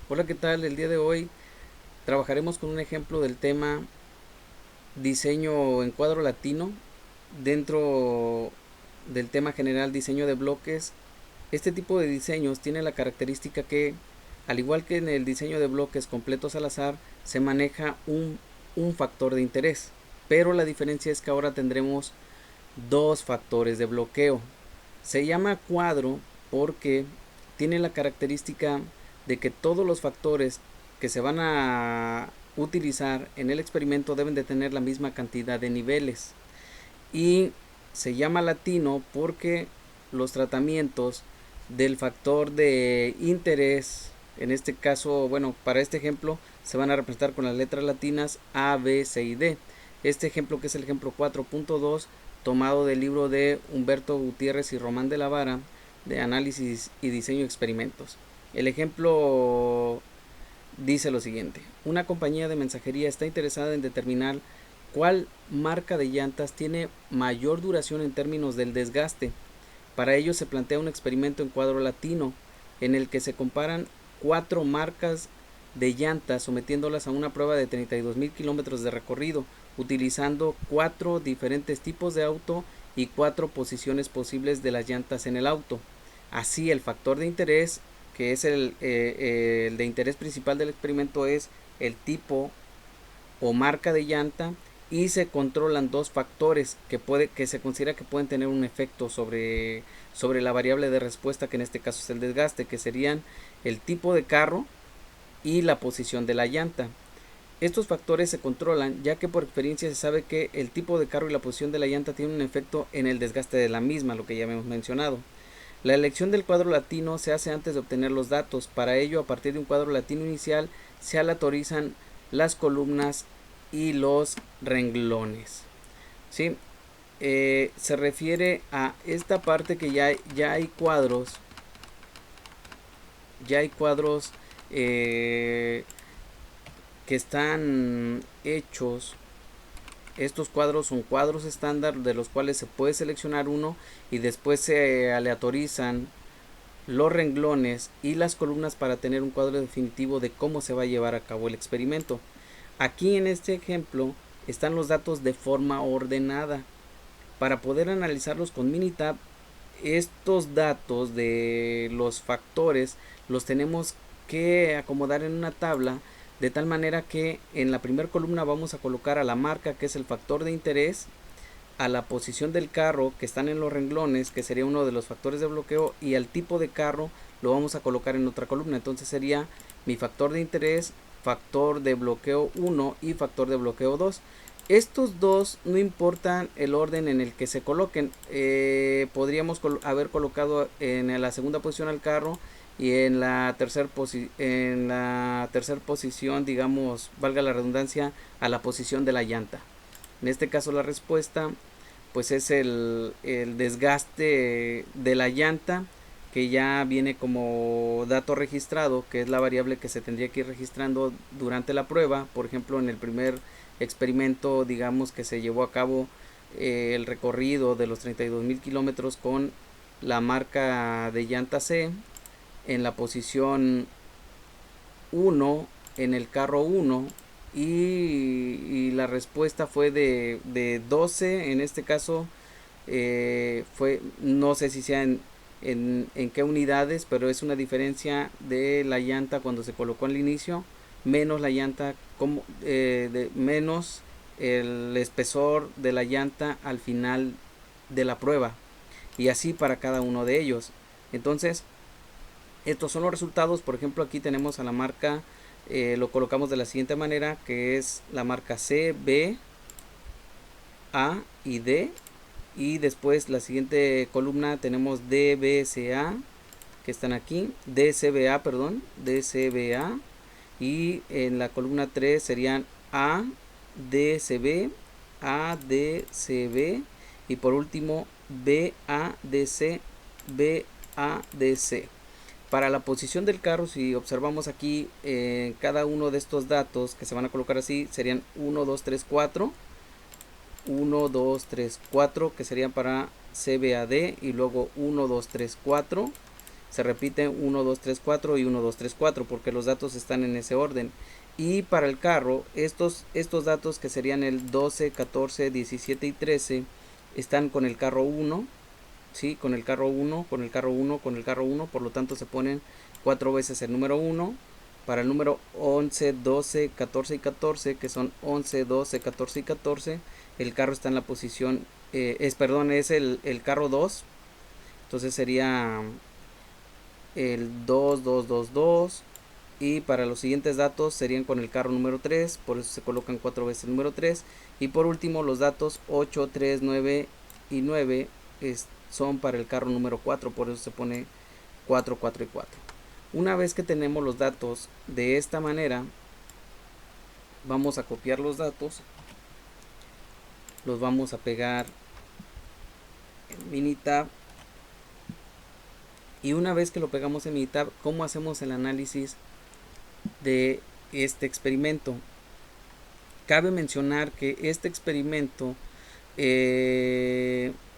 Hola, ¿qué tal? El día de hoy trabajaremos con un ejemplo del tema diseño en cuadro latino dentro del tema general diseño de bloques. Este tipo de diseños tiene la característica que, al igual que en el diseño de bloques completos al azar, se maneja un factor de interés. Pero la diferencia es que ahora tendremos dos factores de bloqueo. Se llama cuadro porque tiene la característica de que todos los factores que se van a utilizar en el experimento deben de tener la misma cantidad de niveles. Y se llama latino porque los tratamientos del factor de interés, en este caso, bueno, para este ejemplo se van a representar con las letras latinas A, B, C y D. Este ejemplo, que es el ejemplo 4.2, tomado del libro de Humberto Gutiérrez y Román de la Vara, de análisis y diseño de experimentos. El ejemplo dice lo siguiente: una compañía de mensajería está interesada en determinar cuál marca de llantas tiene mayor duración en términos del desgaste. Para ello se plantea un experimento en cuadro latino en el que se comparan cuatro marcas de llantas sometiéndolas a una prueba de 32.000 kilómetros de recorrido, utilizando cuatro diferentes tipos de auto y cuatro posiciones posibles de las llantas en el auto. Así, el factor de interés, que es el de interés principal del experimento, es el tipo o marca de llanta, y se controlan dos factores que se considera que pueden tener un efecto sobre la variable de respuesta, que en este caso es el desgaste, que serían el tipo de carro y la posición de la llanta. Estos factores se controlan ya que por experiencia se sabe que el tipo de carro y la posición de la llanta tienen un efecto en el desgaste de la misma, lo que ya hemos mencionado. La elección del cuadro latino se hace antes de obtener los datos. Para ello, a partir de un cuadro latino inicial, se aleatorizan las columnas y los renglones. ¿Sí? Se refiere a esta parte que ya hay cuadros, ya hay cuadros eh, que están hechos. Estos cuadros son cuadros estándar de los cuales se puede seleccionar uno y después se aleatorizan los renglones y las columnas para tener un cuadro definitivo de cómo se va a llevar a cabo el experimento. Aquí en este ejemplo están los datos de forma ordenada. Para poder analizarlos con Minitab, estos datos de los factores los tenemos que acomodar en una tabla, de tal manera que en la primera columna vamos a colocar a la marca, que es el factor de interés, a la posición del carro, que están en los renglones, que sería uno de los factores de bloqueo, y al tipo de carro lo vamos a colocar en otra columna. Entonces sería mi factor de interés, factor de bloqueo 1 y factor de bloqueo 2. Estos dos no importan el orden en el que se coloquen. Podríamos haber colocado en la segunda posición al carro y en la tercera posición, digamos, valga la redundancia, a la posición de la llanta. En este caso la respuesta pues es el desgaste de la llanta, que ya viene como dato registrado, que es la variable que se tendría que ir registrando durante la prueba. Por ejemplo, en el primer experimento, digamos que se llevó a cabo el recorrido de los 32.000 kilómetros con la marca de llanta C en la posición 1 en el carro 1, y la respuesta fue de 12 en este caso. Fue, no sé si sea en qué unidades, pero es una diferencia de la llanta cuando se colocó al inicio menos la llanta menos el espesor de la llanta al final de la prueba, y así para cada uno de ellos. Entonces estos son los resultados. Por ejemplo, aquí tenemos a la marca, lo colocamos de la siguiente manera, que es la marca C, B, A y D. Y después la siguiente columna tenemos D, B, C, A, que están aquí. D, C, B, A, perdón. D, C, B, A. Y en la columna 3 serían A, D, C, B, A, D, C, B. Y por último B, A, D, C, B, A, D, C. Para la posición del carro, si observamos aquí, cada uno de estos datos que se van a colocar así serían 1, 2, 3, 4. 1, 2, 3, 4, que serían para CBAD, y luego 1, 2, 3, 4 se repite 1, 2, 3, 4 y 1, 2, 3, 4 porque los datos están en ese orden. Y para el carro, estos datos que serían el 12, 14, 17 y 13 están con el carro 1, ¿sí? Con el carro 1, con el carro 1, con el carro 1, por lo tanto se ponen 4 veces el número 1. Para el número 11, 12, 14 y 14, que son 11, 12, 14 y 14, el carro está en la posición, es el carro 2, entonces sería el 2, 2, 2, 2. Y para los siguientes datos serían con el carro número 3, por eso se colocan 4 veces el número 3. Y por último los datos 8, 3, 9 y 9 son para el carro número 4, por eso se pone 4, 4 y 4. Una vez que tenemos los datos de esta manera, vamos a copiar los datos, los vamos a pegar en Minitab. Y una vez que lo pegamos en Minitab, ¿cómo hacemos el análisis de este experimento? Cabe mencionar que este experimento,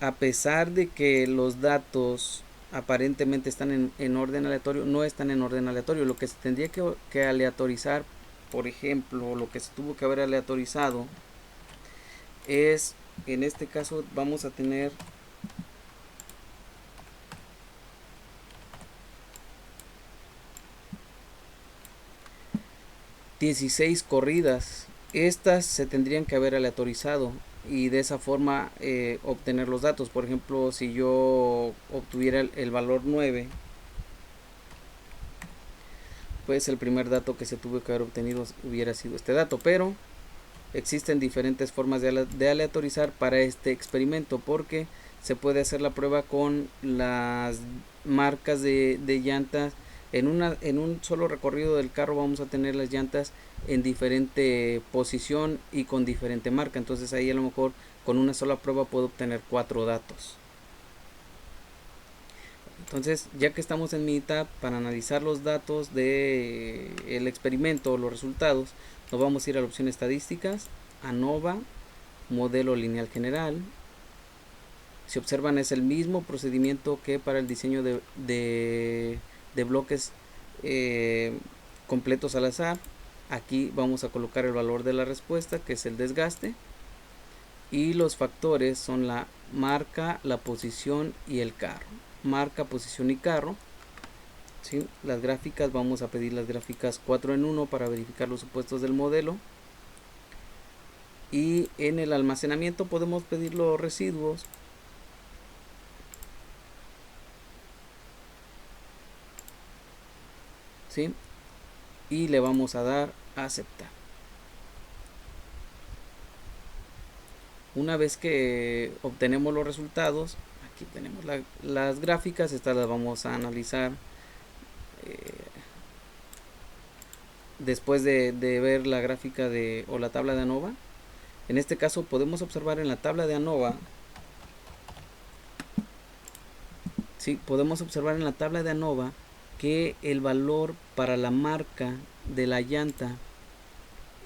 a pesar de que los datos aparentemente están en orden aleatorio, no están en orden aleatorio. Lo que se tendría que aleatorizar, por ejemplo, lo que se tuvo que haber aleatorizado es, en este caso vamos a tener 16 corridas. Estas se tendrían que haber aleatorizado y de esa forma obtener los datos. Por ejemplo, si yo obtuviera el valor 9, pues el primer dato que se tuvo que haber obtenido hubiera sido este dato. Pero existen diferentes formas de aleatorizar para este experimento, porque se puede hacer la prueba con las marcas de llantas. En un solo recorrido del carro vamos a tener las llantas en diferente posición y con diferente marca. Entonces ahí a lo mejor con una sola prueba puedo obtener 4 datos. Entonces, ya que estamos en Minitab, para analizar los datos del experimento o los resultados, nos vamos a ir a la opción estadísticas, ANOVA, modelo lineal general. Si observan, es el mismo procedimiento que para el diseño de bloques completos al azar. Aquí vamos a colocar el valor de la respuesta, que es el desgaste, y los factores son la marca, la posición y el carro. Marca, posición y carro. ¿Sí? Las gráficas, vamos a pedir las gráficas 4 en 1 para verificar los supuestos del modelo. Y en el almacenamiento podemos pedir los residuos. ¿Sí? Y le vamos a dar a aceptar. Una vez que obtenemos los resultados, aquí tenemos las gráficas, estas las vamos a analizar después de ver la gráfica o la tabla de ANOVA. En este caso podemos observar en la tabla de ANOVA, ¿sí? Podemos observar en la tabla de ANOVA que el valor para la marca de la llanta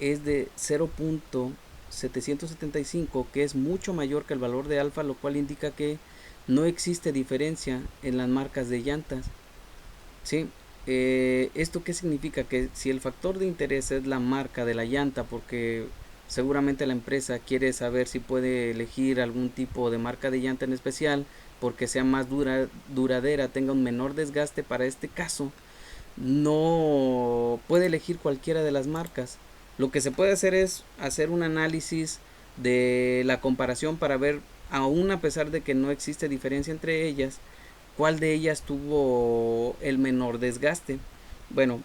es de 0.775, que es mucho mayor que el valor de alfa, lo cual indica que no existe diferencia en las marcas de llantas. ¿Sí? ¿Esto qué significa? Que si el factor de interés es la marca de la llanta, porque seguramente la empresa quiere saber si puede elegir algún tipo de marca de llanta en especial porque sea más duradera, tenga un menor desgaste, para este caso no puede elegir cualquiera de las marcas. Lo que se puede hacer es hacer un análisis de la comparación para ver, aún a pesar de que no existe diferencia entre ellas, cuál de ellas tuvo el menor desgaste. Bueno,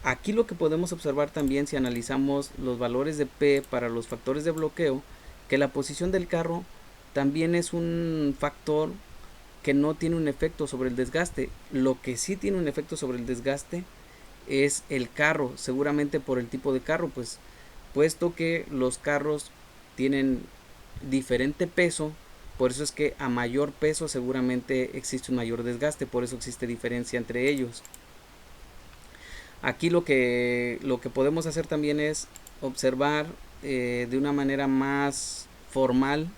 aquí lo que podemos observar también, si analizamos los valores de P para los factores de bloqueo, que la posición del carro también es un factor que no tiene un efecto sobre el desgaste. Lo que sí tiene un efecto sobre el desgaste es el carro, seguramente por el tipo de carro, pues puesto que los carros tienen diferente peso, por eso es que a mayor peso seguramente existe un mayor desgaste, por eso existe diferencia entre ellos. Aquí lo que podemos hacer también es observar de una manera más formal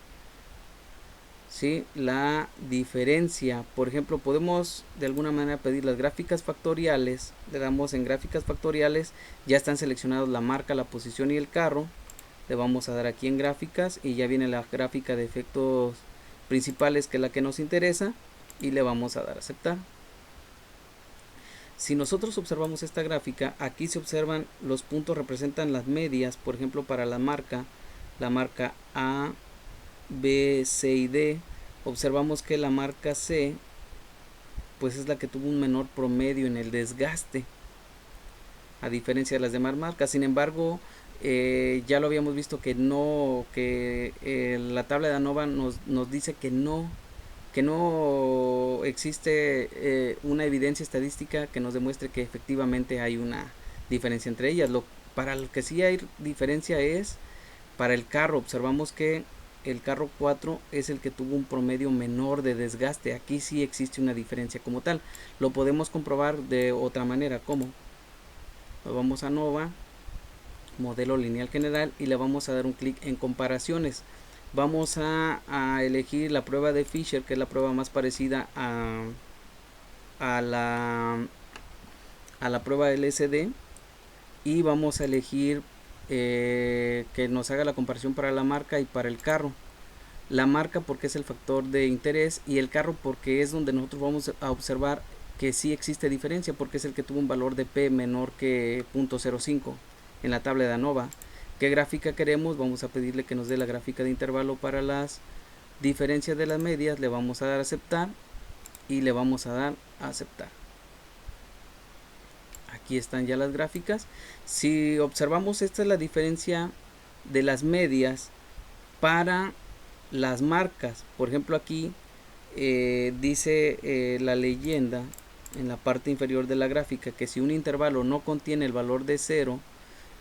¿sí? La diferencia. Por ejemplo, podemos de alguna manera pedir las gráficas factoriales. Le damos en gráficas factoriales, ya están seleccionados la marca, la posición y el carro. Le vamos a dar aquí en gráficas y ya viene la gráfica de efectos principales, que es la que nos interesa, y le vamos a dar a aceptar. Si nosotros observamos esta gráfica, aquí se observan los puntos, representan las medias. Por ejemplo, para la marca A, B, C y D, observamos que la marca C pues es la que tuvo un menor promedio en el desgaste, a diferencia de las demás marcas. Sin embargo, ya lo habíamos visto que no, que la tabla de ANOVA nos dice que no existe una evidencia estadística que nos demuestre que efectivamente hay una diferencia entre ellas. Para lo que sí hay diferencia es para el carro. Observamos que el carro 4 es el que tuvo un promedio menor de desgaste. Aquí sí existe una diferencia como tal. Lo podemos comprobar de otra manera. ¿Cómo? Vamos a Nova, modelo lineal general, y le vamos a dar un clic en comparaciones. Vamos a elegir la prueba de Fisher, que es la prueba más parecida a la prueba LSD, y vamos a elegir que nos haga la comparación para la marca y para el carro. La marca porque es el factor de interés, y el carro porque es donde nosotros vamos a observar que sí existe diferencia, porque es el que tuvo un valor de P menor que 0.05 en la tabla de ANOVA. ¿Qué gráfica queremos? Vamos a pedirle que nos dé la gráfica de intervalo para las diferencias de las medias. Le vamos a dar a aceptar y le vamos a dar a aceptar. Aquí están ya las gráficas. Si observamos, esta es la diferencia de las medias para las marcas. Por ejemplo, aquí dice la leyenda en la parte inferior de la gráfica que si un intervalo no contiene el valor de 0,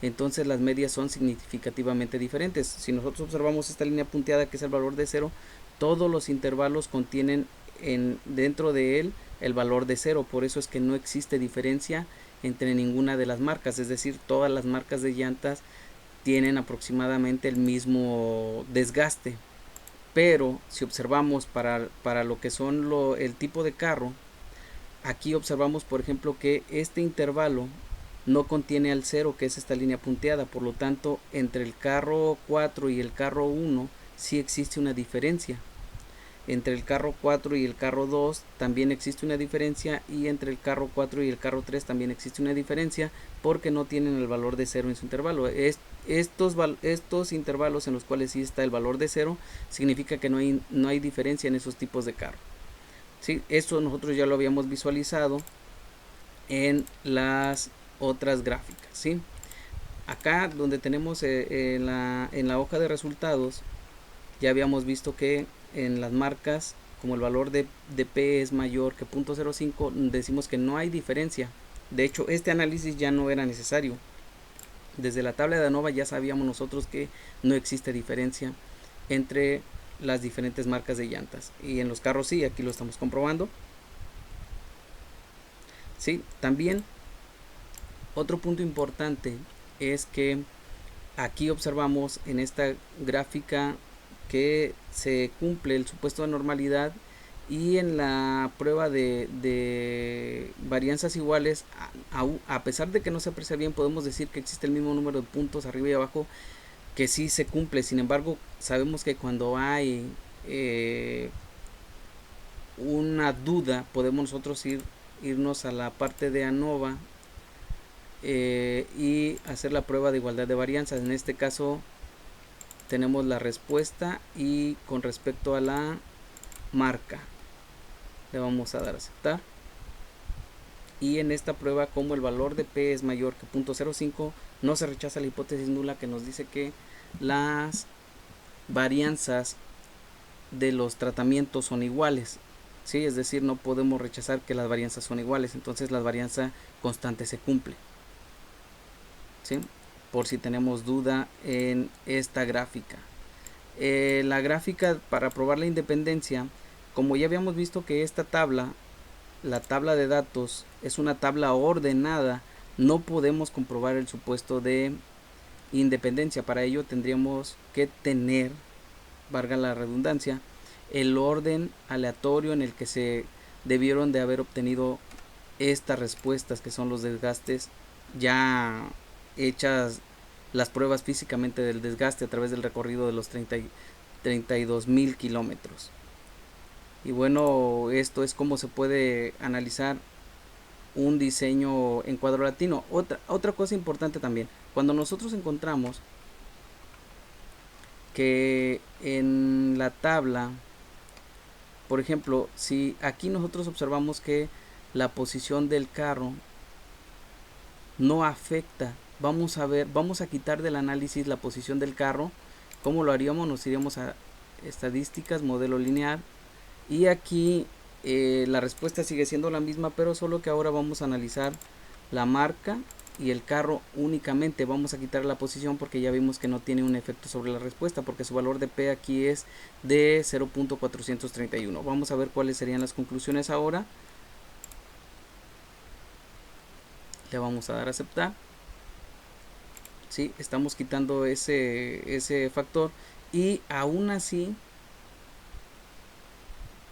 entonces las medias son significativamente diferentes. Si nosotros observamos esta línea punteada, que es el valor de 0, todos los intervalos contienen dentro de él el valor de 0. Por eso es que no existe diferencia entre ninguna de las marcas. Es decir, todas las marcas de llantas tienen aproximadamente el mismo desgaste. Pero si observamos para lo que son el tipo de carro, aquí observamos, por ejemplo, que este intervalo no contiene al 0, que es esta línea punteada. Por lo tanto, entre el carro 4 y el carro 1 sí existe una diferencia. Entre el carro 4 y el carro 2 también existe una diferencia, y entre el carro 4 y el carro 3 también existe una diferencia, porque no tienen el valor de 0 en su intervalo. Estos intervalos en los cuales sí está el valor de 0 significa que no hay diferencia en esos tipos de carro. ¿Sí? Esto nosotros ya lo habíamos visualizado en las otras gráficas. ¿Sí? Acá donde tenemos en la hoja de resultados, ya habíamos visto que en las marcas, como el valor de P es mayor que 0.05, decimos que no hay diferencia. De hecho, este análisis ya no era necesario. Desde la tabla de ANOVA ya sabíamos nosotros que no existe diferencia entre las diferentes marcas de llantas. Y en los carros sí, aquí lo estamos comprobando. Sí, también otro punto importante es que aquí observamos en esta gráfica que se cumple el supuesto de normalidad, y en la prueba de varianzas iguales, a pesar de que no se aprecia bien, podemos decir que existe el mismo número de puntos arriba y abajo, que sí se cumple. Sin embargo, sabemos que cuando hay una duda, podemos nosotros irnos a la parte de ANOVA y hacer la prueba de igualdad de varianzas. En este caso tenemos la respuesta, y con respecto a la marca le vamos a dar a aceptar. Y en esta prueba, como el valor de P es mayor que 0.05, no se rechaza la hipótesis nula, que nos dice que las varianzas de los tratamientos son iguales. ¿Sí? Es decir, no podemos rechazar que las varianzas son iguales. Entonces la varianza constante se cumple. ¿Sí? Por si tenemos duda en esta gráfica. La gráfica para probar la independencia, como ya habíamos visto que esta tabla, la tabla de datos, es una tabla ordenada, no podemos comprobar el supuesto de independencia. Para ello tendríamos que tener, valga la redundancia, el orden aleatorio en el que se debieron de haber obtenido estas respuestas, que son los desgastes ya hechas, las pruebas físicamente del desgaste a través del recorrido de los 32.000 kilómetros. Y bueno, esto es como se puede analizar un diseño en cuadro latino. Otra cosa importante también, cuando nosotros encontramos que en la tabla, por ejemplo, si aquí nosotros observamos que la posición del carro no afecta, vamos a quitar del análisis la posición del carro. ¿Cómo lo haríamos? Nos iríamos a estadísticas, modelo lineal, y aquí la respuesta sigue siendo la misma, pero solo que ahora vamos a analizar la marca y el carro únicamente. Vamos a quitar la posición porque ya vimos que no tiene un efecto sobre la respuesta, porque su valor de P aquí es de 0.431. Vamos a ver cuáles serían las conclusiones ahora. Le vamos a dar a aceptar. ¿Sí? Estamos quitando ese factor, y aún así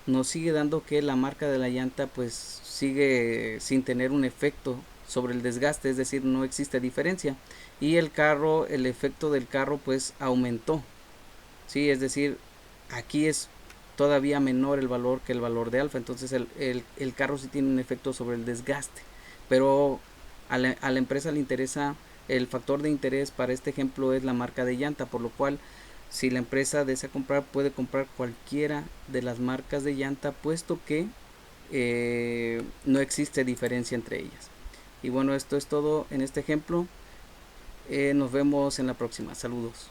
nos sigue dando que la marca de la llanta pues sigue sin tener un efecto sobre el desgaste, es decir, no existe diferencia. Y el carro, el efecto del carro pues aumentó, sí, es decir, aquí es todavía menor el valor que el valor de alfa. Entonces el carro sí tiene un efecto sobre el desgaste, pero a la empresa le interesa, el factor de interés para este ejemplo es la marca de llanta, por lo cual si la empresa desea comprar, puede comprar cualquiera de las marcas de llanta, puesto que no existe diferencia entre ellas. Y bueno, esto es todo en este ejemplo. Nos vemos en la próxima. Saludos.